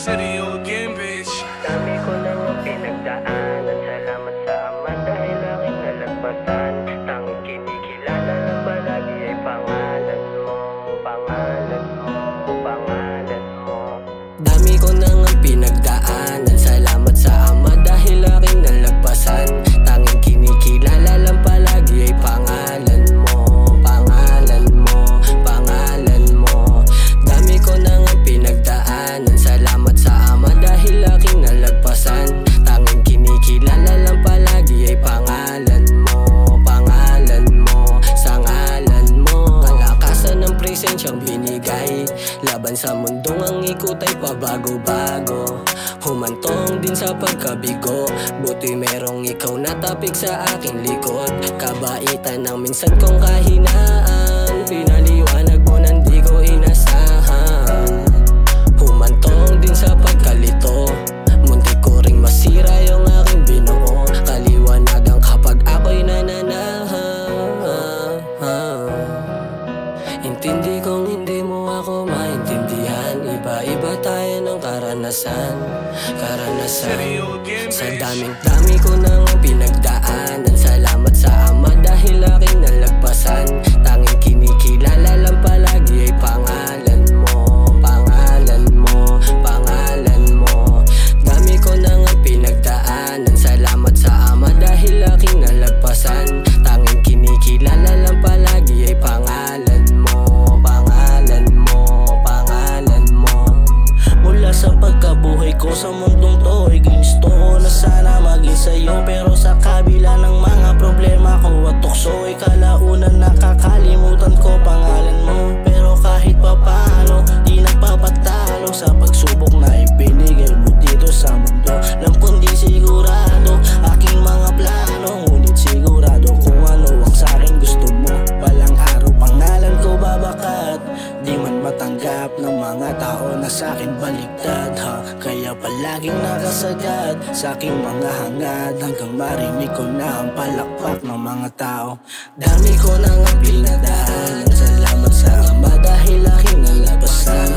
city again, bitch. Dami ko nang pinagdaanan, salamat sa Ama dahil aking nalagpasan. Tanging kinikilala ng palagi ay pangalan mo, pangalan mo, pangalan mo. Dami ko nang pinagdaanan, salamat sa Ama dahil aking nalagpasan. Tanging kinikilala lang palagi ay pangalan mo, pangalan mo, pangalan mo. Dami ko nang pinagdaanan, salamat sa Ama dahil aking nalagpasan. Tanging kinikilala lang palagi ay pangalan mo, pangalan mo, sa ngalan mo. Kalakasan ng presensyang binigay, laban sa mundong ang ikot ay pabago-bago. Humantong din sa pagkabigo, buti merong ikaw na tapik sa aking likod. Kabaitan ng minsan kong kahinaan, pinaliwanag mo nang di ko inasahan. Humantong din sa pagkalito, muntik ko ring masira yung aking binuo. Kaliwanagan kapag ako'y nananahan. Intindi kong hindi mo ako maintindihan, iba-iba tayo ng karanasan, karanasan. Sa daming-dami ko nang pinagdaanan, salamat sa Ama dahil aking nalagpasan. Tanging kinikilala lang palagi ay pangalan mo, pangalan mo, pangalan mo. Dami ko nang pinagdaanan, salamat sa Ama dahil aking nalagpasan. Tanging kinikilala lang palagi ay pangalan mo, pangalan mo, pangalan mo. Mula sa pagkabuhay ko sa mundong to ay ginusto ko na sana maging sa'yo, pero sa kabila ng mga problema ko at tukso ay kalaunan nakakalimutan ko pangalan mo. Pero kahit pa paano di nagpapatalo sa pagsubok na ibinigay mo dito sa mundo. Alam kong di sigurado aking mga plano, ngunit sigurado kung ano ang sa'kin gusto mo. Balang araw pangalan ko babakat, di man matanggap ng mga tao na sa'kin baligtad ha. Kaya palaging nakasagad sa aking mga hangad, hanggang marinig ko na ang palakpak ng mga tao. Dami ko nang pinagdaanan, salamat sa Ama dahil aking nalabasan.